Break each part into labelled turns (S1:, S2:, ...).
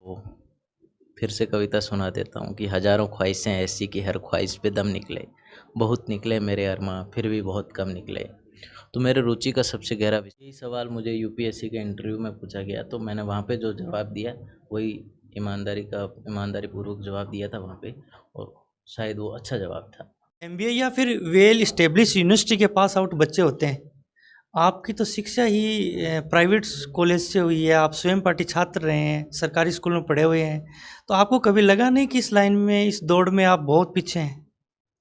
S1: तो फिर से कविता सुना देता हूँ कि हजारों ख्वाहिशें ऐसी कि हर ख्वाहिश पे दम निकले, बहुत निकले मेरे अरमां फिर भी बहुत कम निकले। तो मेरे रुचि का सबसे गहरा विषय, यही सवाल मुझे यूपीएससी के इंटरव्यू में पूछा गया, तो मैंने वहाँ पे जो जवाब दिया वही ईमानदारी पूर्वक जवाब दिया था वहाँ पे, और शायद वो अच्छा जवाब था।
S2: एमबीए या फिर वेल स्टेब्लिश यूनिवर्सिटी के पास आउट बच्चे होते हैं। आपकी तो शिक्षा ही प्राइवेट कॉलेज से हुई है, आप स्वयं पाठी छात्र रहे हैं, सरकारी स्कूल में पढ़े हुए हैं, तो आपको कभी लगा नहीं कि इस लाइन में, इस दौड़ में आप बहुत पीछे हैं?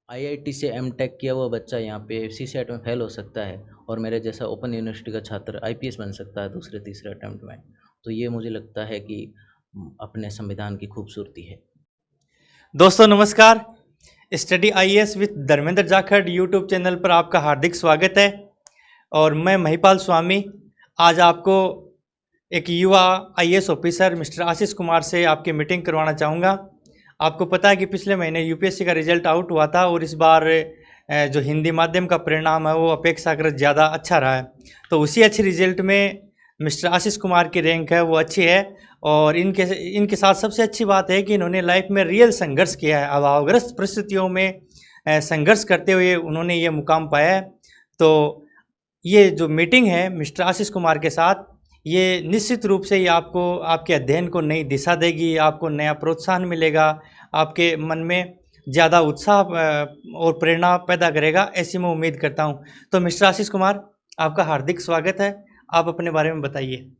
S1: आईआईटी से एमटेक किया हुआ बच्चा यहाँ पे सीसेट में फेल हो सकता है, और मेरे जैसा ओपन यूनिवर्सिटी का छात्र आईपीएस बन सकता है दूसरे तीसरे अटेम्प्ट में। तो ये मुझे लगता है कि अपने संविधान की खूबसूरती है।
S2: दोस्तों नमस्कार, study IAS with Dharmendra Jakhar YouTube channel पर आपका हार्दिक स्वागत है। और मैं महिपाल स्वामी आज आपको एक युवा IAS officer mister Ashish Kumar से आपकी मीटिंग करवाना चाहूँगा। आपको पता है कि पिछले महीने यूपीएससी का रिजल्ट आउट हुआ था और इस बार जो हिंदी माध्यम का परिणाम है वो अपेक्षाकृत ज़्यादा अच्छा रहा है। तो उसी अच्छे रिजल्ट में मिस्टर आशीष कुमार की रैंक है वो अच्छी है, और इनके साथ सबसे अच्छी बात है कि इन्होंने लाइफ में रियल संघर्ष किया है। अभावग्रस्त परिस्थितियों में संघर्ष करते हुए उन्होंने ये मुकाम पाया है। तो ये जो मीटिंग है मिस्टर आशीष कुमार के साथ, ये निश्चित रूप से ये आपको आपके अध्ययन को नई दिशा देगी, आपको नया प्रोत्साहन मिलेगा, आपके मन में ज़्यादा उत्साह और प्रेरणा पैदा करेगा, ऐसी मैं उम्मीद करता हूँ। तो मिस्टर आशीष कुमार, आपका हार्दिक स्वागत है। आप अपने बारे में बताइए।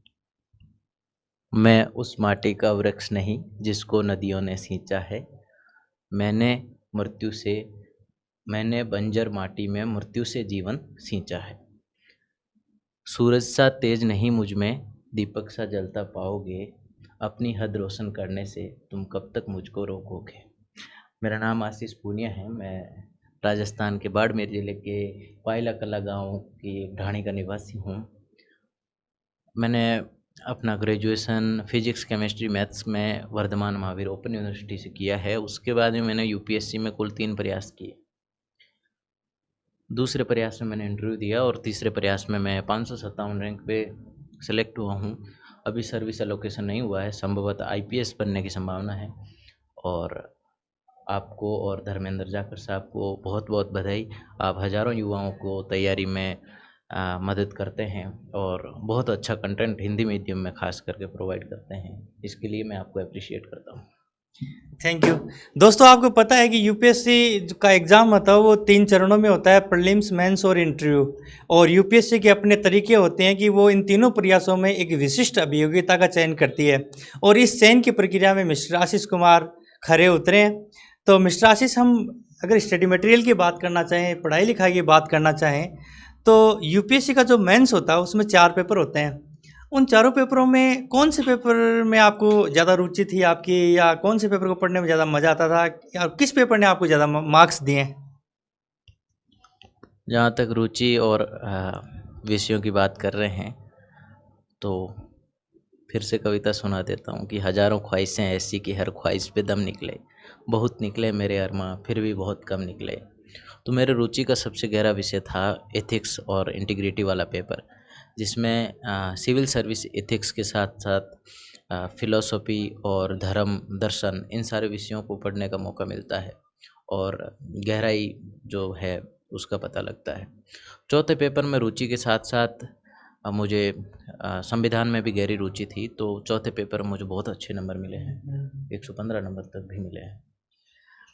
S1: मैं उस माटी का वृक्ष नहीं जिसको नदियों ने सींचा है। मैंने मृत्यु से मैंने बंजर माटी में मृत्यु से जीवन सींचा है। सूरज सा तेज नहीं मुझ में, दीपक सा जलता पाओगे। अपनी हद रोशन करने से तुम कब तक मुझको रोकोगे। मेरा नाम आशीष पूनिया है। मैं राजस्थान के बाड़मेर जिले के पायला कला गांव की एक ढाणी का निवासी हूँ। मैंने अपना ग्रेजुएशन फिजिक्स केमिस्ट्री मैथ्स में वर्धमान महावीर ओपन यूनिवर्सिटी से किया है। उसके बाद में मैंने यूपीएससी में कुल 3 प्रयास किए। दूसरे प्रयास में मैंने इंटरव्यू दिया और तीसरे प्रयास में मैं 557 रैंक पे सेलेक्ट हुआ हूँ। अभी सर्विस एलोकेशन नहीं हुआ है, संभवतः आईपीएस बनने की संभावना है। और आपको और धर्मेंद्र जाखड़ साहब को बहुत बहुत बधाई। आप हज़ारों युवाओं को तैयारी में मदद करते हैं और बहुत अच्छा कंटेंट हिंदी मीडियम में खास करके प्रोवाइड करते हैं। इसके लिए मैं आपको अप्रिशिएट करता हूँ।
S2: Thank you. दोस्तों आपको पता है कि यूपीएससी का एग्ज़ाम होता है वो 3 चरणों में होता है, प्रीलिम्स, मेंस और इंटरव्यू। और यूपीएससी के अपने तरीके होते हैं कि वो इन तीनों प्रयासों में एक विशिष्ट अभियोग्यता का चयन करती है, और इस चयन की प्रक्रिया में मिस्टर आशीष कुमार खरे उतरे हैं। तो मिस्टर आशीष, हम अगर स्टडी मटेरियल की बात करना चाहें, पढ़ाई लिखाई की बात करना चाहें, तो यूपीएससी का जो मेंस होता है उसमें 4 पेपर होते हैं। उन चारों पेपरों में कौन से पेपर में आपको ज़्यादा रुचि थी आपकी, या कौन से पेपर को पढ़ने में ज़्यादा मज़ा आता था, या किस पेपर ने आपको ज़्यादा मार्क्स दिए?
S1: जहाँ तक रुचि और विषयों की बात कर रहे हैं, तो फिर से कविता सुना देता हूँ कि हजारों ख्वाहिशें ऐसी कि हर ख्वाहिश पे दम निकले, बहुत निकले मेरे अरमां फिर भी बहुत कम निकले। तो मेरे रुचि का सबसे गहरा विषय था एथिक्स और इंटीग्रिटी वाला पेपर, जिसमें सिविल सर्विस एथिक्स के साथ साथ फिलॉसफी और धर्म दर्शन इन सारे विषयों को पढ़ने का मौका मिलता है और गहराई जो है उसका पता लगता है। चौथे पेपर में रुचि के साथ साथ मुझे संविधान में भी गहरी रुचि थी, तो चौथे पेपर में मुझे बहुत अच्छे नंबर मिले हैं, 115 नंबर तक भी मिले हैं।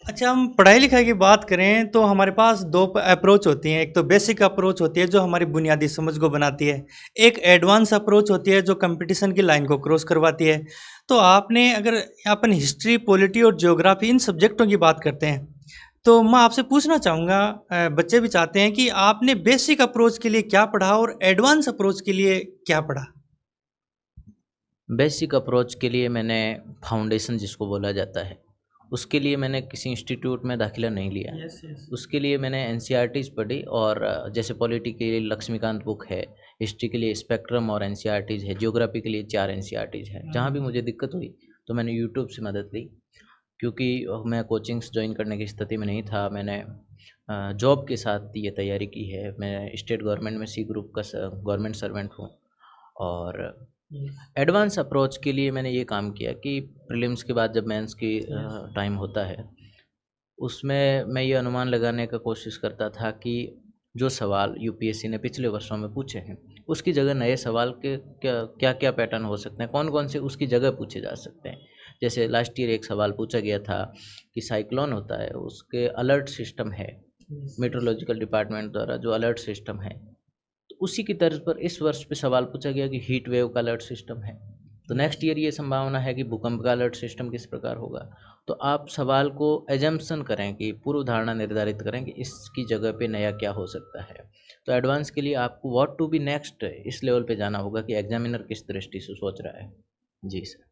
S2: अच्छा, हम पढ़ाई लिखाई की बात करें तो हमारे पास दो अप्रोच होती हैं। एक तो बेसिक अप्रोच होती है जो हमारी बुनियादी समझ को बनाती है, एक एडवांस अप्रोच होती है जो कंपटीशन की लाइन को क्रॉस करवाती है। तो आपने, अगर अपन हिस्ट्री, पॉलिटी और ज्योग्राफी इन सब्जेक्टों की बात करते हैं, तो मैं आपसे पूछना चाहूँगा, बच्चे भी चाहते हैं कि आपने बेसिक अप्रोच के लिए क्या पढ़ा और एडवांस अप्रोच के लिए क्या पढ़ा?
S1: बेसिक अप्रोच के लिए मैंने फाउंडेशन जिसको बोला जाता है, उसके लिए मैंने किसी इंस्टीट्यूट में दाखिला नहीं लिया।
S2: Yes yes.
S1: उसके लिए मैंने एनसीईआरटीज़ पढ़ी, और जैसे पॉलिटी के लिए लक्ष्मीकांत बुक है, हिस्ट्री के लिए स्पेक्ट्रम और एनसीईआरटीज़ है, ज्योग्राफी के लिए 4 एनसीईआरटीज़ है। जहाँ भी मुझे दिक्कत हुई तो मैंने यूट्यूब से मदद ली, क्योंकि मैं कोचिंग्स ज्वाइन करने की स्थिति में नहीं था। मैंने जॉब के साथ ये तैयारी की है। मैं स्टेट गवर्नमेंट में सी ग्रुप का गवर्नमेंट सर्वेंट हूँ, और एडवांस अप्रोच के लिए मैंने ये काम किया कि प्रीलिम्स के बाद जब मेंस की टाइम होता है, उसमें मैं ये अनुमान लगाने का कोशिश करता था कि जो सवाल यूपीएससी ने पिछले वर्षों में पूछे हैं, उसकी जगह नए सवाल के क्या क्या क्या पैटर्न हो सकते हैं, कौन कौन से उसकी जगह पूछे जा सकते हैं। जैसे लास्ट ईयर एक सवाल पूछा गया था कि साइक्लोन होता है, उसके अलर्ट सिस्टम है, मेट्रोलॉजिकल डिपार्टमेंट द्वारा जो अलर्ट सिस्टम है, तो उसी की तर्ज पर इस वर्ष पे सवाल पूछा गया कि हीट वेव का अलर्ट सिस्टम है। तो नेक्स्ट ईयर ये संभावना है कि भूकंप का अलर्ट सिस्टम किस प्रकार होगा। तो आप सवाल को एजम्पशन करें कि पूर्व धारणा निर्धारित करें कि इसकी जगह पे नया क्या हो सकता है। तो एडवांस के लिए आपको व्हाट टू बी नेक्स्ट इस लेवल पे जाना होगा कि एग्जामिनर किस दृष्टि से सोच रहा है। जी sir.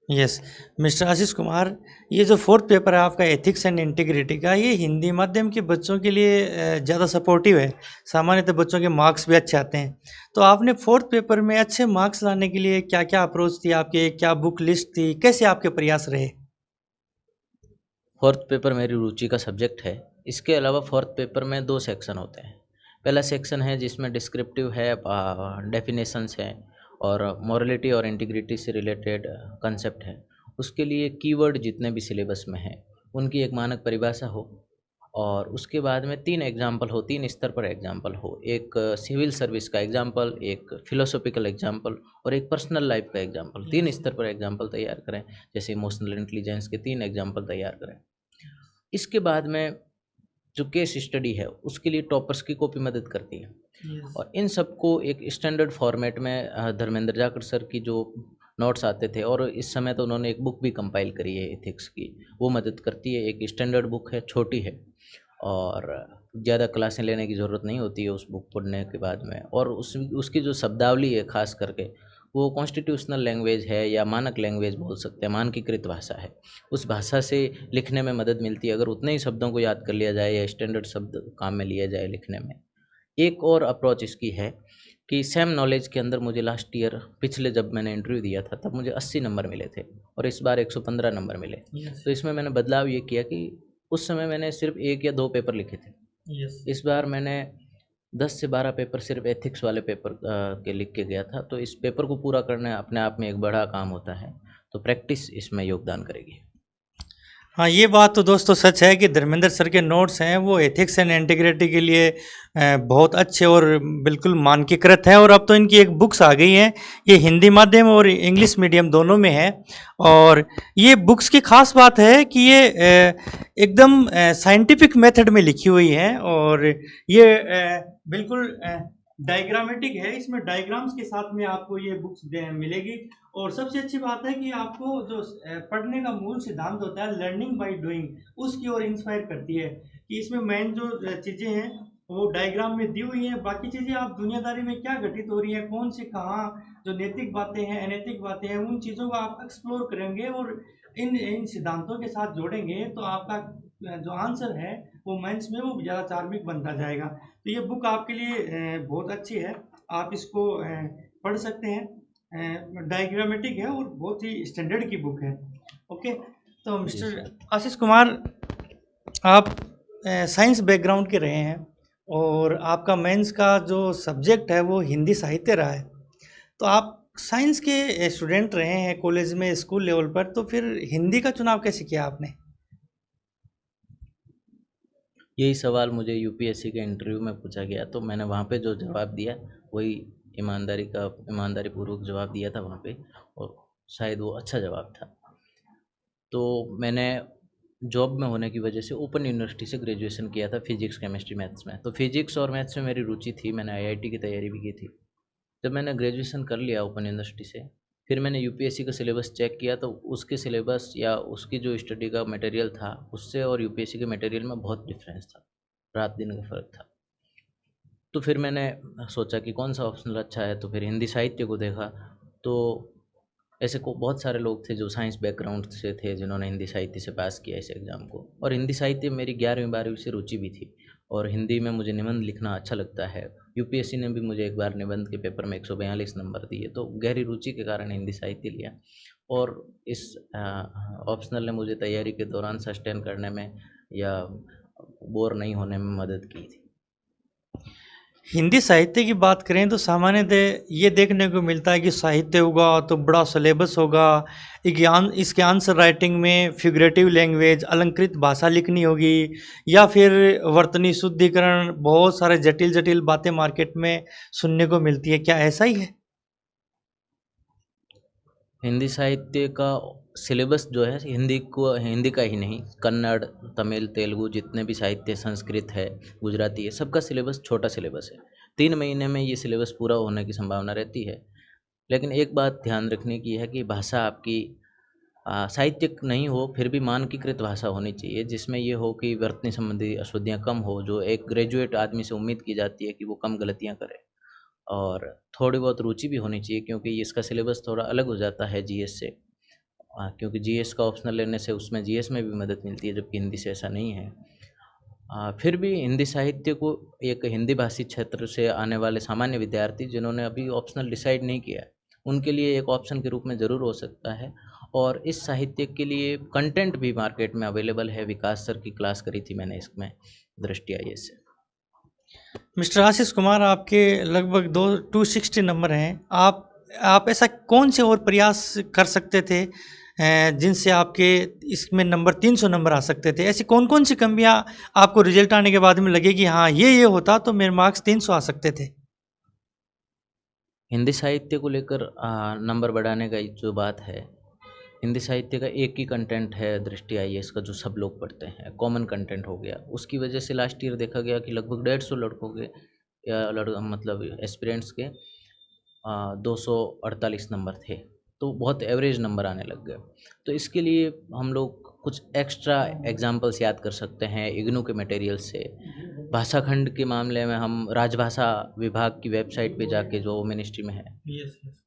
S2: Yes mister Ashish Kumar, ये जो फोर्थ पेपर है आपका एथिक्स एंड इंटीग्रिटी का, ये हिंदी माध्यम के बच्चों के लिए ज़्यादा सपोर्टिव है। सामान्यतः बच्चों के मार्क्स भी अच्छे आते हैं। तो आपने फोर्थ पेपर में अच्छे मार्क्स लाने के लिए क्या क्या अप्रोच थी आपके, क्या बुक लिस्ट थी, कैसे आपके प्रयास रहे?
S1: फोर्थ पेपर मेरी रुचि का सब्जेक्ट है। इसके अलावा फोर्थ पेपर में 2 सेक्शन होते हैं। पहला सेक्शन है जिसमें डिस्क्रिप्टिव है, डेफिनेशंस हैं और मोरलिटी और इंटीग्रिटी से रिलेटेड कंसेप्ट है। उसके लिए कीवर्ड जितने भी सिलेबस में हैं उनकी एक मानक परिभाषा हो, और उसके बाद में 3 एग्जाम्पल हो, 3 स्तर पर एग्जाम्पल हो। एक सिविल सर्विस का एग्जाम्पल, एक फिलोसॉफिकल एग्जाम्पल और एक पर्सनल लाइफ का एग्जाम्पल। 3 स्तर पर एग्जाम्पल तैयार करें। जैसे इमोशनल इंटेलिजेंस के 3 एग्जाम्पल तैयार करें। इसके बाद में जो केस स्टडी है उसके लिए टॉपर्स की कॉपी मदद करती है। और इन सबको एक स्टैंडर्ड फॉर्मेट में धर्मेंद्र जाखड़ सर की जो नोट्स आते थे, और इस समय तो उन्होंने एक बुक भी कंपाइल करी है एथिक्स की, वो मदद करती है। एक स्टैंडर्ड बुक है, छोटी है और ज़्यादा क्लासें लेने की ज़रूरत नहीं होती है उस बुक पढ़ने के बाद में। और उसकी जो शब्दावली है खास करके, वो कॉन्स्टिट्यूशनल लैंग्वेज है या मानक लैंग्वेज बोल सकते हैं, मानकीकृत भाषा है। उस भाषा से लिखने में मदद मिलती है अगर उतने ही शब्दों को याद कर लिया जाए या स्टैंडर्ड शब्द काम में लिया जाए लिखने में। एक और अप्रोच इसकी है कि सेम नॉलेज के अंदर मुझे लास्ट ईयर पिछले जब मैंने इंटरव्यू दिया था तब मुझे 80 नंबर मिले थे और इस बार 115 नंबर मिले। तो इसमें मैंने बदलाव ये किया कि उस समय मैंने सिर्फ 1 या 2 पेपर लिखे थे। इस बार मैंने 10 से 12 पेपर सिर्फ एथिक्स वाले पेपर के लिख के गया था। तो इस पेपर को पूरा करना अपने आप में एक बड़ा काम होता है, तो प्रैक्टिस इसमें योगदान करेगी।
S2: हाँ, ये बात तो दोस्तों सच है कि धर्मेंद्र सर के नोट्स हैं वो एथिक्स एंड इंटीग्रिटी के लिए बहुत अच्छे और बिल्कुल मानकीकृत है। और अब तो इनकी एक बुक्स आ गई हैं, ये हिंदी माध्यम और इंग्लिश मीडियम दोनों में है। और ये बुक्स की खास बात है कि ये एकदम साइंटिफिक मेथड में लिखी हुई है और ये बिल्कुल डायग्रामेटिक है। इसमें डायग्राम्स के साथ में आपको ये बुक्स मिलेगी। और सबसे अच्छी बात है कि आपको जो पढ़ने का मूल सिद्धांत होता है लर्निंग बाय डूइंग, उसकी ओर इंस्पायर करती है कि इसमें मेन जो चीज़ें हैं वो डायग्राम में दी हुई हैं। बाकी चीज़ें आप दुनियादारी में क्या घटित हो रही है, कौन से कहाँ जो नैतिक बातें हैं, अनैतिक बातें हैं, उन चीज़ों को आप एक्सप्लोर करेंगे और इन इन सिद्धांतों के साथ जोड़ेंगे तो आपका जो आंसर है वो मेंस में वो ज़्यादा चार्मिक बनता जाएगा। तो ये बुक आपके लिए बहुत अच्छी है, आप इसको पढ़ सकते हैं। डायग्रामेटिक है और बहुत ही स्टैंडर्ड की बुक है। ओके, तो मिस्टर आशीष कुमार, आप साइंस बैकग्राउंड के रहे हैं और आपका मेंस का जो सब्जेक्ट है वो हिंदी साहित्य रहा है। तो आप साइंस के स्टूडेंट रहे हैं कॉलेज में, स्कूल लेवल पर, तो फिर हिंदी का चुनाव कैसे किया आपने?
S1: यही सवाल मुझे यूपीएससी के इंटरव्यू में पूछा गया, तो मैंने वहाँ पे जो जवाब दिया वही ईमानदारी पूर्वक जवाब दिया था वहाँ पे, और शायद वो अच्छा जवाब था। तो मैंने जॉब में होने की वजह से ओपन यूनिवर्सिटी से ग्रेजुएशन किया था फिजिक्स केमिस्ट्री मैथ्स में। तो फिजिक्स और मैथ्स में मेरी रुचि थी, मैंने आईआईटी की तैयारी भी की थी। जब मैंने ग्रेजुएशन कर लिया ओपन यूनिवर्सिटी से, फिर मैंने यूपीएससी का सिलेबस चेक किया तो उसके सिलेबस या उसकी जो स्टडी का मटेरियल था उससे और यूपीएससी के मटेरियल में बहुत डिफरेंस था, रात दिन का फ़र्क था। तो फिर मैंने सोचा कि कौन सा ऑप्शनल अच्छा है, तो फिर हिंदी साहित्य को देखा। तो ऐसे को बहुत सारे लोग थे जो साइंस बैकग्राउंड से थे जिन्होंने हिंदी साहित्य से पास किया इस एग्ज़ाम को, और हिंदी साहित्य में मेरी 11वीं 12वीं से रुचि भी थी और हिंदी में मुझे निबंध लिखना अच्छा लगता है। यूपीएससी ने भी मुझे एक बार निबंध के पेपर में 142 नंबर दिए, तो गहरी रुचि के कारण हिंदी साहित्य लिया। और इस ऑप्शनल ने मुझे तैयारी के दौरान सस्टेन करने में या बोर नहीं होने में मदद की थी।
S2: हिंदी साहित्य की बात करें तो सामान्यतः ये देखने को मिलता है कि साहित्य होगा तो बड़ा सिलेबस होगा, ज्ञान इसके आंसर राइटिंग में फिगरेटिव लैंग्वेज अलंकृत भाषा लिखनी होगी, या फिर वर्तनी शुद्धिकरण, बहुत सारे जटिल जटिल बातें मार्केट में सुनने को मिलती है। क्या ऐसा ही है?
S1: हिंदी साहित्य का सिलेबस जो है हिंदी का ही नहीं, कन्नड़, तमिल, तेलुगु जितने भी साहित्य, संस्कृत है, गुजराती है, सबका सिलेबस छोटा सिलेबस है। 3 महीने में ये सिलेबस पूरा होने की संभावना रहती है। लेकिन एक बात ध्यान रखने की है कि भाषा आपकी साहित्यिक नहीं हो फिर भी मानकीकृत भाषा होनी चाहिए, जिसमें ये हो कि वर्तनी संबंधी अशुद्धियाँ कम हो, जो एक ग्रेजुएट आदमी से उम्मीद की जाती है कि वो कम गलतियाँ करे। और थोड़ी बहुत रुचि भी होनी चाहिए, क्योंकि इसका सिलेबस थोड़ा अलग हो जाता है जीएस से। क्योंकि जीएस का ऑप्शनल लेने से उसमें जीएस में भी मदद मिलती है, जबकि हिंदी से ऐसा नहीं है। फिर भी हिंदी साहित्य को एक हिंदी भाषी क्षेत्र से आने वाले सामान्य विद्यार्थी जिन्होंने अभी ऑप्शनल डिसाइड नहीं किया है, उनके लिए एक ऑप्शन के रूप में ज़रूर हो सकता है। और इस साहित्य के लिए कंटेंट भी मार्केट में अवेलेबल है। विकास सर की क्लास करी थी मैंने इसमें, दृष्टि आईएएस से।
S2: मिस्टर आशीष कुमार, आपके लगभग 260 नंबर हैं। आप ऐसा कौन से और प्रयास कर सकते थे जिनसे आपके इसमें नंबर 300 नंबर आ सकते थे? ऐसी कौन कौन सी कमियां आपको रिजल्ट आने के बाद में लगे कि हाँ, ये होता तो मेरे मार्क्स 300 आ सकते थे?
S1: हिंदी साहित्य को लेकर नंबर बढ़ाने का जो बात है, हिंदी साहित्य का एक ही कंटेंट है दृष्टि आईएएस का, जो सब लोग पढ़ते हैं, कॉमन कंटेंट हो गया। उसकी वजह से लास्ट ईयर देखा गया कि लगभग 150 लड़कों के या मतलब एस्पिरेंट्स के 248 नंबर थे। तो बहुत एवरेज नंबर आने लग गए। तो इसके लिए हम लोग कुछ एक्स्ट्रा एग्जाम्पल्स याद कर सकते हैं इग्नू के मटेरियल से। भाषा खंड के मामले में हम राजभाषा विभाग की वेबसाइट पे जाके, जो मिनिस्ट्री में है,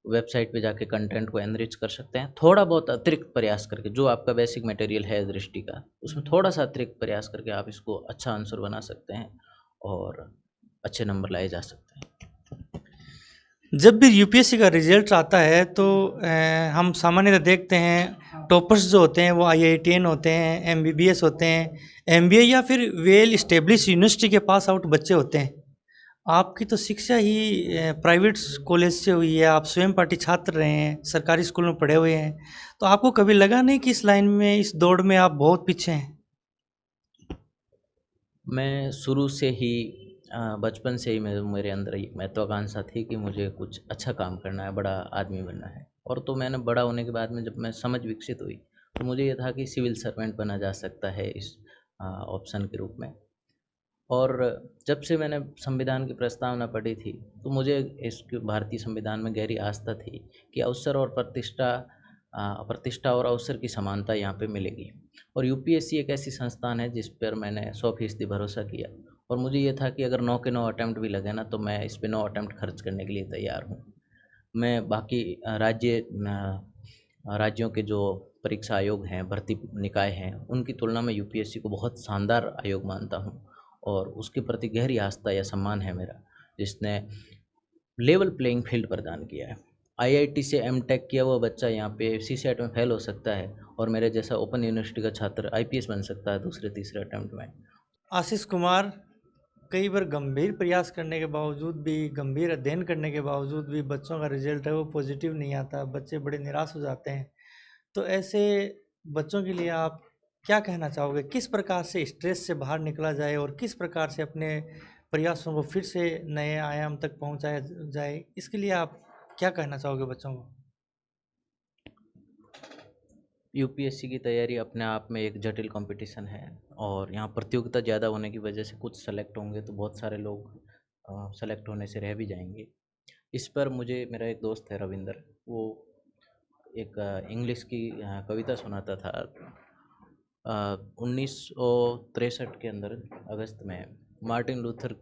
S1: वेबसाइट पे जाके कंटेंट को एनरिच कर सकते हैं, थोड़ा बहुत अतिरिक्त प्रयास करके। जो आपका बेसिक मटेरियल है दृष्टि का, उसमें थोड़ा सा अतिरिक्त प्रयास करके आप इसको अच्छा आंसर बना सकते हैं और अच्छे नंबर लाए जा सकते हैं।
S2: जब भी यूपीएससी का रिजल्ट आता है तो हम सामान्यतः देखते हैं टॉपर्स जो होते हैं वो आईआईटीएन होते हैं, एमबीबीएस होते हैं, एमबीए या फिर वेल इस्टेब्लिश यूनिवर्सिटी के पास आउट बच्चे होते हैं। आपकी तो शिक्षा ही प्राइवेट कॉलेज से हुई है, आप स्वयं पाठी छात्र रहे हैं, सरकारी स्कूल में पढ़े हुए हैं, तो आपको कभी लगा नहीं कि इस लाइन में, इस दौड़ में आप बहुत पीछे हैं?
S1: मैं शुरू से ही बचपन से ही मेरे अंदर एक महत्वाकांक्षा थी कि मुझे कुछ अच्छा काम करना है, बड़ा आदमी बनना है। और तो मैंने बड़ा होने के बाद में जब मैं समझ विकसित हुई, तो मुझे ये था कि सिविल सर्वेंट बना जा सकता है इस ऑप्शन के रूप में। और जब से मैंने संविधान की प्रस्तावना पढ़ी थी, तो मुझे इस भारतीय संविधान में गहरी आस्था थी कि अवसर और प्रतिष्ठा और अवसर की समानता यहाँ पे मिलेगी। और यूपीएससी एक ऐसी संस्थान है जिस पर मैंने 100% भरोसा किया। और मुझे ये था कि अगर 9 के 9 अटैम्प्ट भी लगे ना, तो मैं इस पे 9 अटैम्प्ट खर्च करने के लिए तैयार हूँ। मैं बाकी राज्यों के जो परीक्षा आयोग हैं, भर्ती निकाय हैं, उनकी तुलना में यूपीएससी को बहुत शानदार आयोग मानता हूँ। और उसके प्रति गहरी आस्था या सम्मान है मेरा, जिसने लेवल प्लेइंग फील्ड प्रदान किया है। आईआईटी से एमटेक किया हुआ बच्चा यहाँ पे सीसेट में फेल हो सकता है, और मेरे जैसा ओपन यूनिवर्सिटी का छात्र आईपीएस बन सकता है दूसरे तीसरे अटेम्प्ट में।
S2: आशीष कुमार, कई बार गंभीर प्रयास करने के बावजूद भी, गंभीर अध्ययन करने के बावजूद भी बच्चों का रिजल्ट है वो पॉजिटिव नहीं आता, बच्चे बड़े निराश हो जाते हैं। तो ऐसे बच्चों के लिए आप क्या कहना चाहोगे? किस प्रकार से स्ट्रेस से बाहर निकला जाए और किस प्रकार से अपने प्रयासों को फिर से नए आयाम तक पहुंचाया जाए, इसके लिए आप क्या कहना चाहोगे बच्चों को?
S1: यूपीएससी की तैयारी अपने आप में एक जटिल कंपटीशन है, और यहाँ प्रतियोगिता ज़्यादा होने की वजह से कुछ सेलेक्ट होंगे तो बहुत सारे लोग सेलेक्ट होने से रह भी जाएंगे। इस पर मुझे मेरा एक दोस्त है रविंदर, वो एक इंग्लिश की कविता सुनाता था। 1963 के अंदर अगस्त में मार्टिन लूथर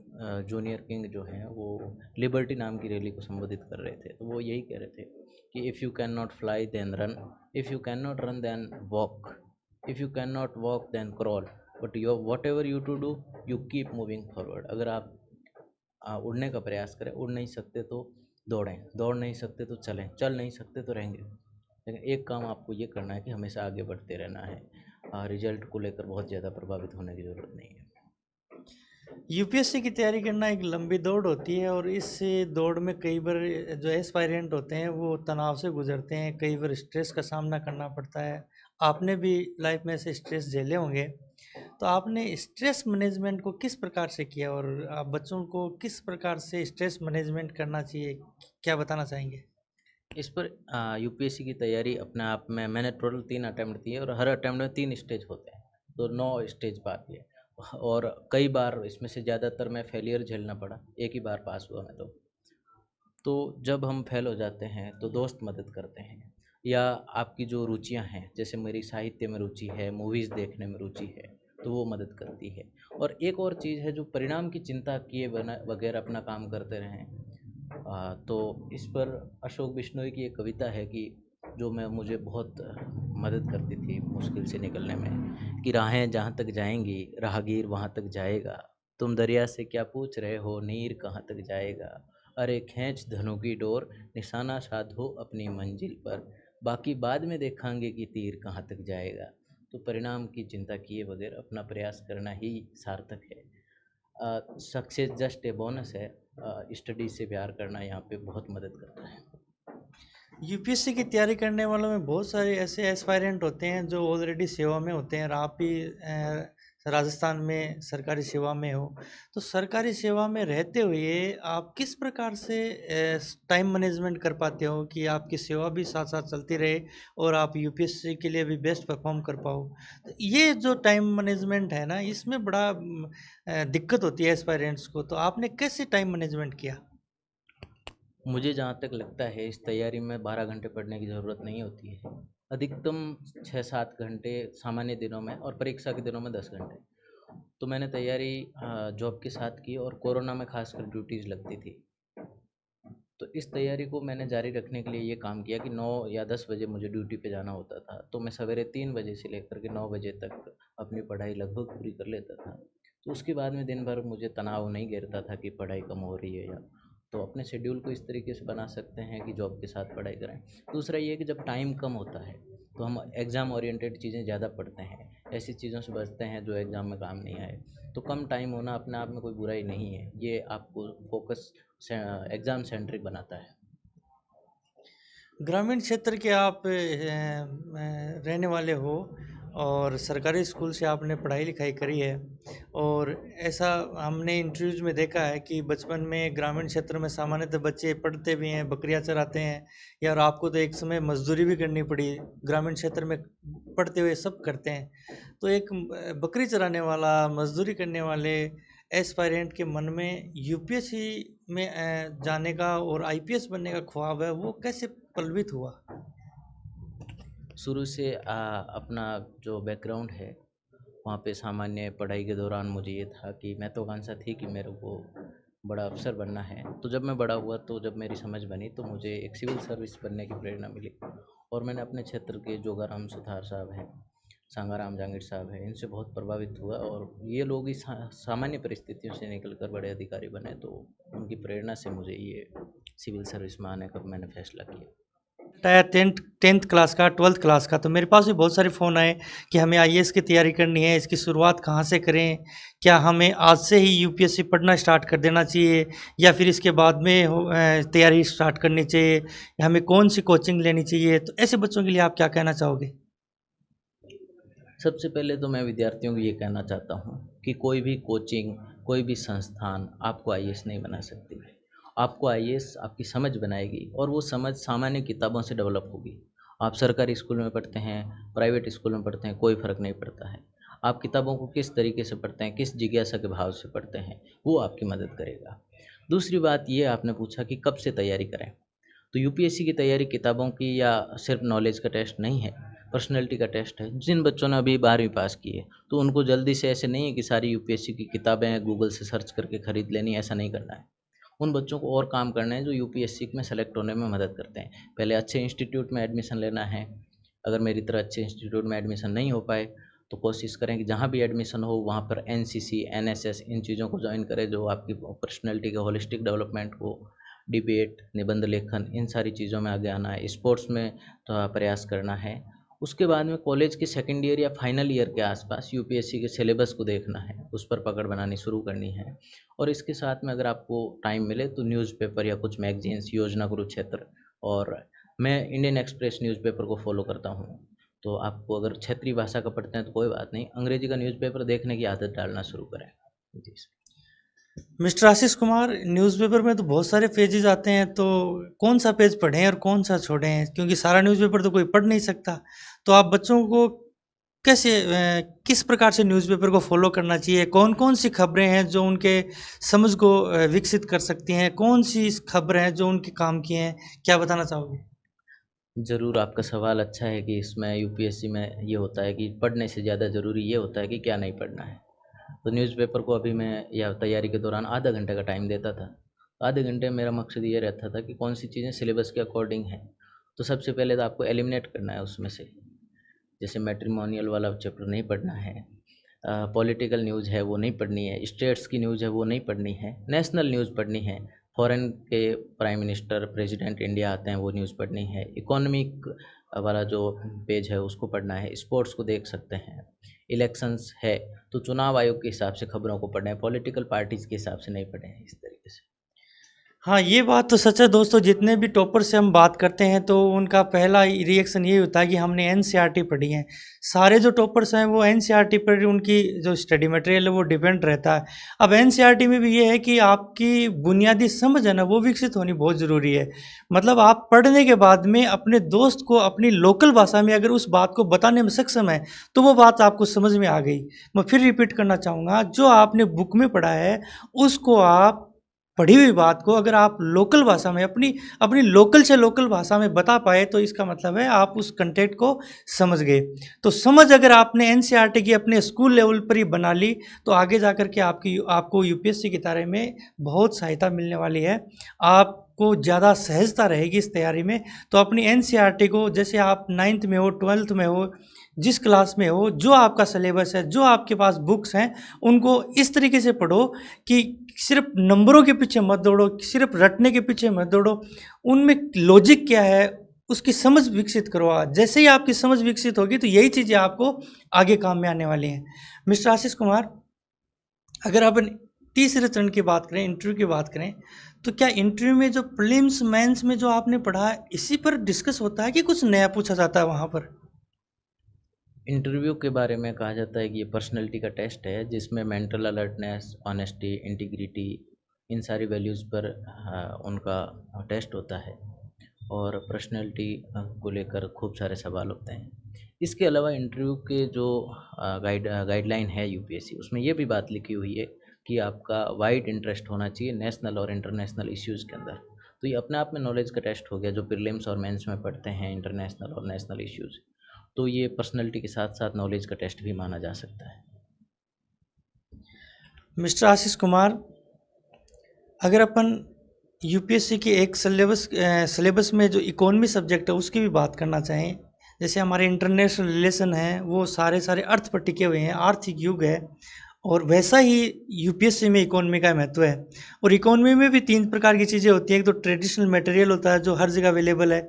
S1: जूनियर किंग जो हैं, वो लिबर्टी नाम की रैली को संबोधित कर रहे थे। तो वो यही कह रहे थे कि if you can not fly then run, if you can not run then walk, if you can not walk then crawl, but your whatever you to do, you keep moving forward. अगर आप उड़ने का प्रयास करें, उड़ नहीं सकते तो दौड़ें, दौड़ नहीं सकते तो चलें, चल नहीं सकते तो रहेंगे, लेकिन एक काम आपको ये करना है कि हमेशा आगे बढ़ते रहना है। रिजल्ट को लेकर बहुत ज़्यादा प्रभावित होने की ज़रूरत नहीं है।
S2: यूपीएससी की तैयारी करना एक लंबी दौड़ होती है और इस दौड़ में कई बार जो एस्पायरेंट होते हैं वो तनाव से गुजरते हैं, कई बार स्ट्रेस का सामना करना पड़ता है। आपने भी लाइफ में ऐसे स्ट्रेस झेले होंगे, तो आपने स्ट्रेस मैनेजमेंट को किस प्रकार से किया और आप बच्चों को किस प्रकार से स्ट्रेस मैनेजमेंट करना चाहिए, क्या बताना चाहेंगे?
S1: इस पर यूपीएससी की तैयारी अपने आप में मैंने टोटल 3 अटेम्प्ट दिए और हर अटेम्प्ट में 3 स्टेज होते हैं, तो 9 स्टेज बाकी है। और कई बार इसमें से ज़्यादातर मैं फेलियर झेलना पड़ा, एक ही बार पास हुआ मैं तो जब हम फेल हो जाते हैं तो दोस्त मदद करते हैं या आपकी जो रुचियां हैं, जैसे मेरी साहित्य में रुचि है, मूवीज़ देखने में रुचि है, तो वो मदद करती है। और एक और चीज़ है, जो परिणाम की चिंता किए बना बगैर अपना काम करते रहें। तो इस पर अशोक बिश्नोई की एक कविता है कि जो मैं मुझे बहुत मदद करती थी मुश्किल से निकलने में, कि राहें जहाँ तक जाएंगी राहगीर वहाँ तक जाएगा, तुम दरिया से क्या पूछ रहे हो नीर कहाँ तक जाएगा, अरे खींच धनु की डोर निशाना साधो अपनी मंजिल पर, बाकी बाद में देखेंगे कि तीर कहाँ तक जाएगा। तो परिणाम की चिंता किए बगैर अपना प्रयास करना ही सार्थक है। सक्सेस जस्ट ए बोनस है। स्टडी से प्यार करना यहाँ पे बहुत मदद करता है।
S2: यूपीएससी की तैयारी करने वालों में बहुत सारे ऐसे एस्पायरेंट होते हैं जो ऑलरेडी सेवा में होते हैं और आप भी राजस्थान में सरकारी सेवा में हो, तो सरकारी सेवा में रहते हुए आप किस प्रकार से टाइम मैनेजमेंट कर पाते हो कि आपकी सेवा भी साथ साथ चलती रहे और आप यूपीएससी के लिए भी बेस्ट परफॉर्म कर पाओ? तो ये जो टाइम मैनेजमेंट है ना, इसमें बड़ा दिक्कत होती है एस्पायरेंट्स को, तो आपने कैसे टाइम मैनेजमेंट किया?
S1: मुझे जहाँ तक लगता है इस तैयारी में 12 घंटे पढ़ने की ज़रूरत नहीं होती है। अधिकतम 6-7 घंटे सामान्य दिनों में और परीक्षा के दिनों में 10 घंटे। तो मैंने तैयारी जॉब के साथ की और कोरोना में खासकर ड्यूटीज़ लगती थी। तो इस तैयारी को मैंने जारी रखने के लिए ये काम किया कि 9 या 10 बजे मुझे ड्यूटी पे जाना होता था, तो मैं सवेरे 3 बजे से लेकर के 9 बजे तक अपनी पढ़ाई लगभग पूरी कर लेता था। तो उसके बाद में दिन भर मुझे तनाव नहीं घेरता था कि पढ़ाई कम हो रही है या, तो अपने शेड्यूल को इस तरीके से बना सकते हैं कि जॉब के साथ पढ़ाई करें। दूसरा ये कि जब टाइम कम होता है तो हम एग्ज़ाम ओरिएंटेड चीज़ें ज़्यादा पढ़ते हैं, ऐसी चीज़ों से बचते हैं जो एग्ज़ाम में काम नहीं आए। तो कम टाइम होना अपने आप में कोई बुराई नहीं है, ये आपको फोकस एग्ज़ाम सेंट्रिक बनाता है।
S2: ग्रामीण क्षेत्र के आप रहने वाले हो और सरकारी स्कूल से आपने पढ़ाई लिखाई करी है, और ऐसा हमने इंटरव्यूज में देखा है कि बचपन में ग्रामीण क्षेत्र में सामान्यतः बच्चे पढ़ते भी हैं, बकरियां चराते हैं, या और आपको तो एक समय मजदूरी भी करनी पड़ी। ग्रामीण क्षेत्र में पढ़ते हुए सब करते हैं, तो एक बकरी चराने वाला, मजदूरी करने वाले एस्पायरेंट के मन में यूपीएससी में जाने का और आईपीएस बनने का ख्वाब है, वो कैसे पल्वित हुआ?
S1: शुरू से अपना जो बैकग्राउंड है वहाँ पे सामान्य पढ़ाई के दौरान मुझे ये था कि महत्वाकांक्षा थी कि मेरे को बड़ा अफ़सर बनना है। तो जब मैं बड़ा हुआ, तो जब मेरी समझ बनी, तो मुझे एक सिविल सर्विस बनने की प्रेरणा मिली और मैंने अपने क्षेत्र के जोगाराम सुथार साहब हैं, सांगाराम जांगीर साहब हैं, इनसे बहुत प्रभावित हुआ और ये लोग इस सामान्य परिस्थितियों से निकल कर बड़े अधिकारी बने, तो उनकी प्रेरणा से मुझे ये सिविल सर्विस में आने का मैंने फैसला किया।
S2: बताया टेंथ क्लास का, ट्वेल्थ क्लास का, तो मेरे पास भी बहुत सारे फ़ोन आए कि हमें आईएएस की तैयारी करनी है, इसकी शुरुआत कहाँ से करें? क्या हमें आज से ही यूपीएससी पढ़ना स्टार्ट कर देना चाहिए या फिर इसके बाद में तैयारी स्टार्ट करनी चाहिए, या हमें कौन सी कोचिंग लेनी चाहिए? तो ऐसे बच्चों के लिए आप क्या कहना चाहोगे?
S1: सबसे पहले तो मैं विद्यार्थियों को ये कहना चाहता हूँ कि कोई भी कोचिंग, कोई भी संस्थान आपको आईएएस नहीं बना सकती। आपको आईएएस आपकी समझ बनाएगी और वो समझ सामान्य किताबों से डेवलप होगी। आप सरकारी स्कूल में पढ़ते हैं, प्राइवेट स्कूल में पढ़ते हैं, कोई फ़र्क नहीं पड़ता है। आप किताबों को किस तरीके से पढ़ते हैं, किस जिज्ञासा के भाव से पढ़ते हैं, वो आपकी मदद करेगा। दूसरी बात ये आपने पूछा कि कब से तैयारी करें। तो यूपीएससी की तैयारी किताबों की या सिर्फ नॉलेज का टेस्ट नहीं है, पर्सनैलिटी का टेस्ट है। जिन बच्चों ने अभी 12वीं पास की है, तो उनको जल्दी से ऐसे नहीं है कि सारी यूपीएससी की किताबें गूगल से सर्च करके ख़रीद लेनी, ऐसा नहीं करना है। उन बच्चों को और काम करना है जो यूपीएससी में सेलेक्ट होने में मदद करते हैं। पहले अच्छे इंस्टीट्यूट में एडमिशन लेना है। अगर मेरी तरह अच्छे इंस्टीट्यूट में एडमिशन नहीं हो पाए, तो कोशिश करें कि जहाँ भी एडमिशन हो वहाँ पर एनसीसी, एनएसएस, इन चीज़ों को ज्वाइन करें जो आपकी पर्सनैलिटी के होलिस्टिक डेवलपमेंट को, डिबेट, निबंध लेखन, इन सारी चीज़ों में आगे आना है। स्पोर्ट्स में तो प्रयास करना है। उसके बाद में कॉलेज के सेकेंड ईयर या फाइनल ईयर के आसपास यूपीएससी के सिलेबस को देखना है, उस पर पकड़ बनानी शुरू करनी है। और इसके साथ में अगर आपको टाइम मिले तो न्यूज़पेपर या कुछ मैगजीन्स, योजना कुरुक्षेत्र, और मैं इंडियन एक्सप्रेस न्यूज़पेपर को फॉलो करता हूँ। तो आपको अगर क्षेत्रीय भाषा का पढ़ते हैं तो कोई बात नहीं, अंग्रेजी का न्यूज़पेपर देखने की आदत डालना शुरू करें। जी sir.
S2: Mister Ashish Kumar, newspaper में तो बहुत सारे पेजेस आते हैं, तो कौन सा पेज पढ़ें और कौन सा छोड़ें, क्योंकि सारा न्यूज़पेपर तो कोई पढ़ नहीं सकता। तो आप बच्चों को कैसे किस प्रकार से न्यूज़पेपर को फॉलो करना चाहिए, कौन कौन सी खबरें हैं जो उनके समझ को विकसित कर सकती हैं, कौन सी खबरें हैं जो उनके काम की हैं, क्या बताना चाहोगे?
S1: ज़रूर, आपका सवाल अच्छा है कि इसमें यूपीएससी में ये होता है कि पढ़ने से ज़्यादा ज़रूरी ये होता है कि क्या नहीं पढ़ना है। तो न्यूज़पेपर को अभी मैं या तैयारी के दौरान आधा घंटे का टाइम देता था। आधे घंटे में मेरा मकसद ये रहता था कि कौन सी चीज़ें सिलेबस के अकॉर्डिंग हैं। तो सबसे पहले तो आपको एलिमिनेट करना है उसमें से, जैसे मैट्रिमोनियल वाला चैप्टर नहीं पढ़ना है, पॉलिटिकल न्यूज़ है वो नहीं पढ़नी है, स्टेट्स की न्यूज़ है वो नहीं पढ़नी है, नेशनल न्यूज़ पढ़नी है, फॉरेन के प्राइम मिनिस्टर, प्रेसिडेंट इंडिया आते हैं वो न्यूज़ पढ़नी है, इकोनॉमिक वाला जो पेज है उसको पढ़ना है, स्पोर्ट्स को देख सकते हैं, इलेक्शंस है तो चुनाव आयोग के हिसाब से खबरों को पढ़ना है, पॉलिटिकल पार्टीज़ के हिसाब से नहीं पढ़े हैं, इस तरीके से।
S2: हाँ, ये बात तो सच है दोस्तों। जितने भी टॉपर से हम बात करते हैं तो उनका पहला रिएक्शन ये होता है कि हमने एनसीईआरटी पढ़ी है। सारे जो टॉपर्स हैं वो एनसीईआरटी पर उनकी जो स्टडी मटेरियल है वो डिपेंड रहता है। अब एनसीईआरटी में भी ये है कि आपकी बुनियादी समझ है ना, वो विकसित होनी बहुत ज़रूरी है। मतलब आप पढ़ने के बाद में अपने दोस्त को अपनी लोकल भाषा में अगर उस बात को बताने में सक्षम है तो वो बात आपको समझ में आ गई। मैं फिर रिपीट करना चाहूँगा, जो आपने बुक में पढ़ा है उसको आप पढ़ी हुई बात को अगर आप लोकल भाषा में अपनी अपनी लोकल से लोकल भाषा में बता पाए तो इसका मतलब है आप उस कंटेंट को समझ गए। तो समझ अगर आपने एनसीईआरटी की अपने स्कूल लेवल पर ही बना ली तो आगे जाकर के आपको यूपीएससी की तैयारी में बहुत सहायता मिलने वाली है। आपको ज़्यादा सहजता रहेगी इस तैयारी में। तो अपनी एनसीईआरटी को, जैसे आप 9th में हो, 12th में हो, जिस क्लास में हो, जो आपका सिलेबस है, जो आपके पास बुक्स हैं, उनको इस तरीके से पढ़ो कि सिर्फ नंबरों के पीछे मत दौड़ो, सिर्फ रटने के पीछे मत दौड़ो। उनमें लॉजिक क्या है उसकी समझ विकसित करो। जैसे ही आपकी समझ विकसित होगी तो यही चीज़ें आपको आगे काम में आने वाली हैं। मिस्टर आशीष कुमार, अगर अपन तीसरे चरण की बात करें, इंटरव्यू की बात करें, तो क्या इंटरव्यू में जो प्रीलिम्स मेंस में जो आपने पढ़ा है इसी पर डिस्कस होता है कि कुछ नया पूछा जाता है वहाँ पर?
S1: इंटरव्यू के बारे में कहा जाता है कि ये पर्सनैलिटी का टेस्ट है जिसमें मेंटल अलर्टनेस, ऑनेस्टी, इंटीग्रिटी, इन सारी वैल्यूज़ पर उनका टेस्ट होता है और पर्सनैलिटी को लेकर खूब सारे सवाल होते हैं। इसके अलावा इंटरव्यू के जो गाइडलाइन है यूपीएससी, उसमें ये भी बात लिखी हुई है कि आपका वाइड इंटरेस्ट होना चाहिए नेशनल और इंटरनेशनल इश्यूज़ के अंदर। तो ये अपने आप में नॉलेज का टेस्ट हो गया जो प्रीलिम्स और मेंस में पढ़ते हैं इंटरनेशनल और नेशनल इश्यूज़। तो ये पर्सनैलिटी के साथ साथ नॉलेज का टेस्ट भी माना जा सकता है।
S2: मिस्टर आशीष कुमार, अगर अपन यूपीएससी की एक सिलेबस में जो इकोनॉमी सब्जेक्ट है उसकी भी बात करना चाहें, जैसे हमारे इंटरनेशनल रिलेशन हैं वो सारे अर्थ पर टिके हुए हैं, आर्थिक युग है, और वैसा ही यूपीएससी में इकोनॉमी का महत्व है। और इकोनॉमी में भी 3 प्रकार की चीज़ें होती हैं। एक तो ट्रेडिशनल मटेरियल होता है जो हर जगह अवेलेबल है,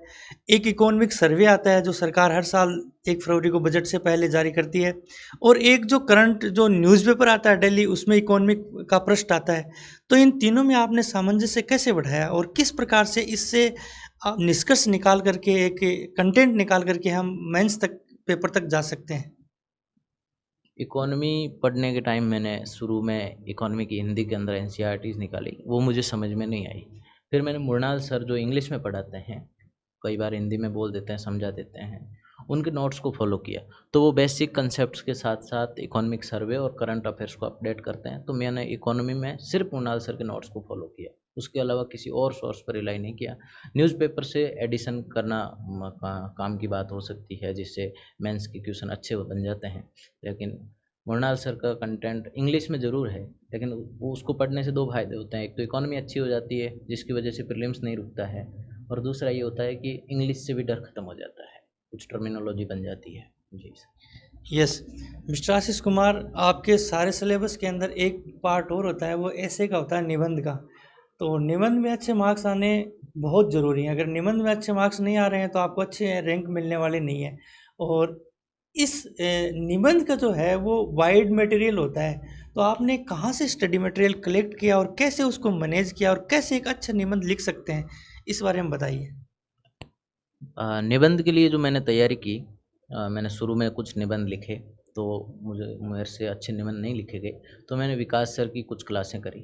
S2: एक इकोनॉमिक सर्वे आता है जो सरकार हर साल 1 फरवरी को बजट से पहले जारी करती है, और एक जो करंट जो न्यूज़पेपर आता है डेली, उसमें इकोनॉमिक का पृष्ठ आता है। तो इन तीनों में आपने सामंजस्य कैसे बढ़ाया और किस प्रकार से इससे निष्कर्ष निकाल करके, एक कंटेंट निकाल करके हम मेंस तक, पेपर तक जा सकते हैं?
S1: इकोनॉमी पढ़ने के टाइम मैंने शुरू में इकोनॉमी की हिंदी के अंदर एनसीईआरटीज़ निकाली, वो मुझे समझ में नहीं आई। फिर मैंने मृणाल सर जो इंग्लिश में पढ़ाते हैं, कई बार हिंदी में बोल देते हैं, समझा देते हैं, उनके नोट्स को फॉलो किया। तो वो बेसिक कंसेप्ट्स के साथ साथ इकोनॉमिक सर्वे और करंट अफेयर्स को अपडेट करते हैं। तो मैंने इकोनॉमी में सिर्फ मृणाल सर के नोट्स को फॉलो किया, उसके अलावा किसी और सोर्स पर रिलाई नहीं किया। न्यूज़पेपर से एडिशन करना काम की बात हो सकती है जिससे मेंस के क्वेश्चन अच्छे बन जाते हैं, लेकिन मृणाल सर का कंटेंट इंग्लिश में ज़रूर है, लेकिन वो उसको पढ़ने से 2 फायदे होते हैं। एक तो इकोनॉमी अच्छी हो जाती है जिसकी वजह से प्रीलिम्स नहीं रुकता है, और दूसरा ये होता है कि इंग्लिश से भी डर खत्म हो जाता है, कुछ टर्मिनोलॉजी बन जाती है। जी sir.
S2: Yes. Mister Ashish Kumar, आपके सारे सिलेबस के अंदर एक पार्ट और होता है, वो ऐसे का होता है, निबंध का। तो निबंध में अच्छे मार्क्स आने बहुत ज़रूरी हैं। अगर निबंध में अच्छे मार्क्स नहीं आ रहे हैं तो आपको अच्छे रैंक मिलने वाले नहीं हैं। और इस निबंध का जो है वो वाइड मटेरियल होता है, तो आपने कहाँ से स्टडी मटेरियल कलेक्ट किया और कैसे उसको मैनेज किया और कैसे एक अच्छा निबंध लिख सकते हैं, इस बारे में बताइए।
S1: निबंध के लिए जो मैंने तैयारी की, मैंने शुरू में कुछ निबंध लिखे, तो मुझे मेरे से अच्छे निबंध नहीं लिखे गए, तो मैंने विकास सर की कुछ क्लासें करी।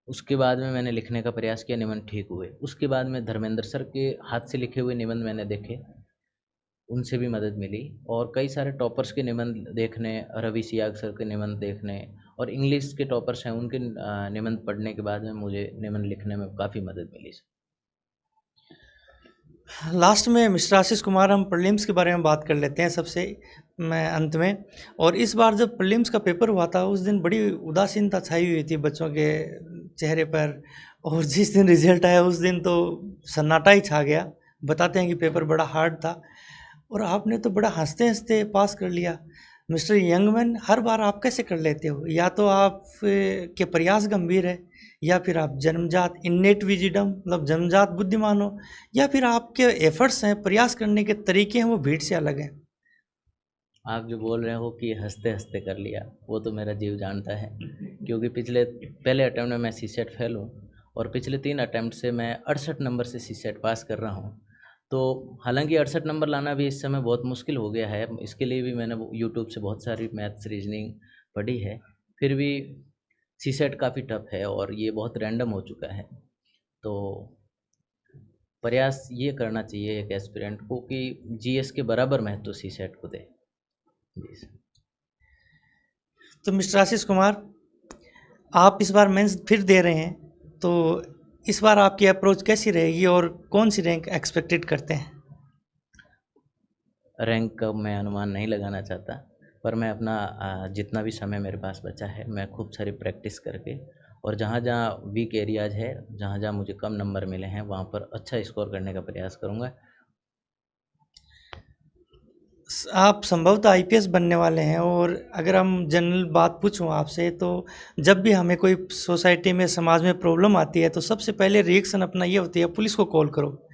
S1: उसके बाद में मैंने लिखने का प्रयास किया, निबंध ठीक हुए। उसके बाद में धर्मेंद्र सर के हाथ से लिखे हुए निबंध मैंने देखे, उनसे भी मदद मिली। और कई सारे टॉपर्स के निबंध देखने, रवि सियाग सर के निबंध देखने, और इंग्लिश के टॉपर्स हैं उनके निबंध पढ़ने के बाद में मुझे निबंध लिखने में काफ़ी मदद मिली।
S2: लास्ट में मिस्टर आशीष कुमार, हम प्रीलिम्स के बारे में बात कर लेते हैं सबसे मैं अंत में। और इस बार जब प्रीलिम्स का पेपर हुआ था उस दिन बड़ी उदासीनता छाई हुई थी बच्चों के चेहरे पर, और जिस दिन रिजल्ट आया उस दिन तो सन्नाटा ही छा गया। बताते हैं कि पेपर बड़ा हार्ड था और आपने तो बड़ा हंसते हंसते पास कर लिया। मिस्टर यंगमैन, हर बार आप कैसे कर लेते हो? या तो आप के प्रयास गंभीर है, या फिर आप जन्मजात इन्नेट विजिडम मतलब जन्मजात बुद्धिमान हो, या फिर आपके एफर्ट्स हैं, प्रयास करने के तरीके हैं वो भीड़ से अलग हैं।
S1: आप जो बोल रहे हो कि हंसते हंसते कर लिया, वो तो मेरा जीव जानता है, क्योंकि पहले अटैम्प्ट में मैं सी सेट फेल हूँ, और पिछले 3 अटैम्प्ट से मैं 68 नंबर से सी सेट पास कर रहा हूँ। तो हालांकि 68 नंबर लाना भी इस समय बहुत मुश्किल हो गया है, इसके लिए भी मैंने यूट्यूब से बहुत सारी मैथ्स रीजनिंग पढ़ी है, फिर भी सी सेट काफ़ी टफ है और ये बहुत रैंडम हो चुका है। तो प्रयास ये करना चाहिए एक एस्पिरेंट को कि जीएस के बराबर महत्व सी सेट को दे। जी सर।
S2: तो मिस्टर आशीष कुमार, आप इस बार मेंस फिर दे रहे हैं, तो इस बार आपकी अप्रोच कैसी रहेगी और कौन सी रैंक एक्सपेक्टेड करते हैं?
S1: रैंक का मैं अनुमान नहीं लगाना चाहता, पर मैं अपना जितना भी समय मेरे पास बचा है मैं खूब सारी प्रैक्टिस करके, और जहाँ जहाँ वीक एरियाज है, जहाँ जहाँ मुझे कम नंबर मिले हैं, वहाँ पर अच्छा स्कोर करने का प्रयास करूँगा।
S2: आप संभवतः आईपीएस बनने वाले हैं, और अगर हम जनरल बात पूछूं आपसे, तो जब भी हमें कोई सोसाइटी में समाज में प्रॉब्लम आती है तो सबसे पहले रिएक्शन अपना ये होती है पुलिस को कॉल करो।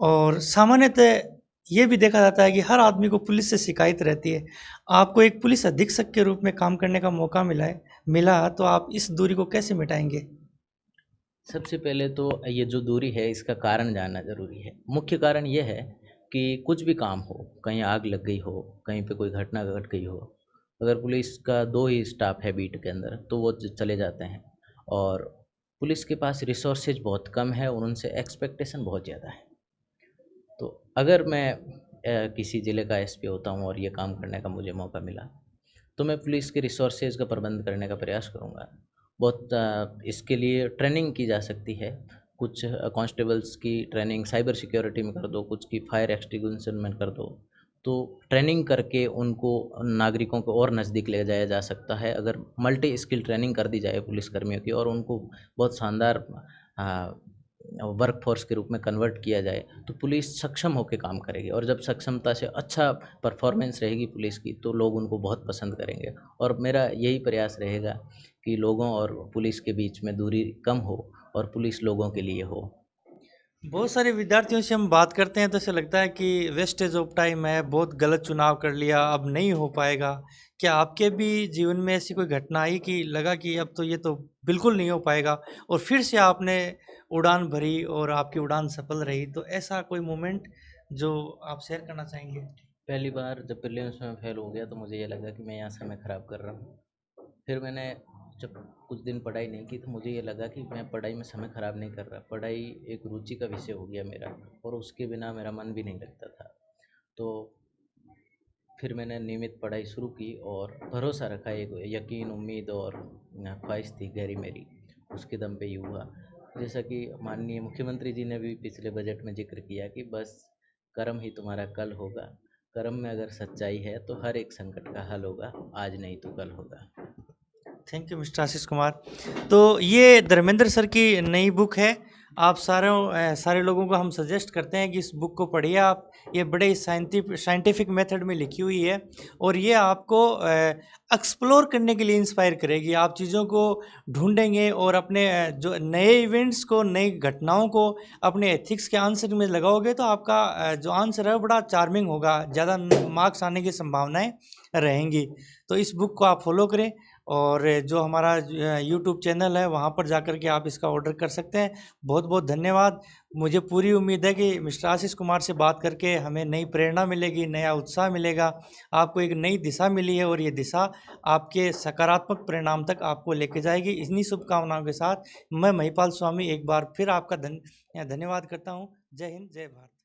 S2: और सामान्यतः ये भी देखा जाता है कि हर आदमी को पुलिस से शिकायत रहती है। आपको एक पुलिस अधीक्षक के रूप में काम करने का मौका मिला, तो आप इस दूरी को कैसे मिटाएंगे?
S1: सबसे पहले तो ये जो दूरी है इसका कारण जानना ज़रूरी है। मुख्य कारण ये है कि कुछ भी काम हो, कहीं आग लग गई हो, कहीं पे कोई घटना घट गई हो, अगर पुलिस का 2 ही स्टाफ है बीट के अंदर तो वो चले जाते हैं। और पुलिस के पास रिसोर्सेज बहुत कम है और उनसे एक्सपेक्टेशन बहुत ज़्यादा है। तो अगर मैं किसी ज़िले का एसपी होता हूँ और ये काम करने का मुझे मौका मिला, तो मैं पुलिस के रिसोर्सेज का प्रबंध करने का प्रयास करूँगा। बहुत इसके लिए ट्रेनिंग की जा सकती है। कुछ कांस्टेबल्स की ट्रेनिंग साइबर सिक्योरिटी में कर दो, कुछ की फायर एक्सटिंग्विशन में कर दो। तो ट्रेनिंग करके उनको नागरिकों को और नज़दीक ले जाया जा सकता है, अगर मल्टी स्किल ट्रेनिंग कर दी जाए पुलिसकर्मियों की, और उनको बहुत शानदार वर्क फोर्स के रूप में कन्वर्ट किया जाए, तो पुलिस सक्षम होकर काम करेगी। और जब सक्षमता से अच्छा परफॉर्मेंस रहेगी पुलिस की, तो लोग उनको बहुत पसंद करेंगे। और मेरा यही प्रयास रहेगा कि लोगों और पुलिस के बीच में दूरी कम हो और पुलिस लोगों के लिए हो।
S2: बहुत सारे विद्यार्थियों से हम बात करते हैं तो ऐसा लगता है कि वेस्टेज ऑफ टाइम है, बहुत गलत चुनाव कर लिया, अब नहीं हो पाएगा। क्या आपके भी जीवन में ऐसी कोई घटना आई कि लगा कि अब तो ये तो बिल्कुल नहीं हो पाएगा, और फिर से आपने उड़ान भरी और आपकी उड़ान सफल रही? तो ऐसा कोई मोमेंट जो आप शेयर करना चाहेंगे?
S1: पहली बार जब प्रीलिम्स में फेल हो गया तो मुझे ये लगा कि मैं यहाँ समय ख़राब कर रहा हूँ। फिर मैंने जब कुछ दिन पढ़ाई नहीं की तो मुझे ये लगा कि मैं पढ़ाई में समय ख़राब नहीं कर रहा, पढ़ाई एक रुचि का विषय हो गया मेरा, और उसके बिना मेरा मन भी नहीं लगता था। तो फिर मैंने नियमित पढ़ाई शुरू की और भरोसा रखा, एक यकीन, उम्मीद और ख्वाहिश थी गहरी मेरी, उसके दम पे ही हुआ। जैसा कि माननीय मुख्यमंत्री जी ने भी पिछले बजट में जिक्र किया कि बस कर्म ही तुम्हारा कल होगा। कर्म में अगर सच्चाई है तो हर एक संकट का हल होगा, आज नहीं तो कल होगा।
S2: Thank you mister Ashish Kumar. तो ये धर्मेंद्र सर की नई बुक है, आप सारे लोगों को हम सजेस्ट करते हैं कि इस बुक को पढ़िए आप। ये बड़े साइंटिफिक मेथड में लिखी हुई है और ये आपको एक्सप्लोर करने के लिए इंस्पायर करेगी। आप चीज़ों को ढूंढेंगे और अपने जो नए इवेंट्स को, नई घटनाओं को अपने एथिक्स के आंसर में लगाओगे तो आपका जो आंसर है वो बड़ा चार्मिंग होगा, ज़्यादा मार्क्स आने की संभावनाएं रहेंगी। तो इस बुक को आप फॉलो करें और जो हमारा यूट्यूब चैनल है वहाँ पर जाकर के आप इसका ऑर्डर कर सकते हैं। बहुत बहुत धन्यवाद। मुझे पूरी उम्मीद है कि मिस्टर आशीष कुमार से बात करके हमें नई प्रेरणा मिलेगी, नया उत्साह मिलेगा, आपको एक नई दिशा मिली है और ये दिशा आपके सकारात्मक परिणाम तक आपको लेके जाएगी। इन्हीं शुभकामनाओं के साथ मैं महिपाल स्वामी एक बार फिर आपका धन्यवाद करता हूँ। जय हिंद, जय भारत।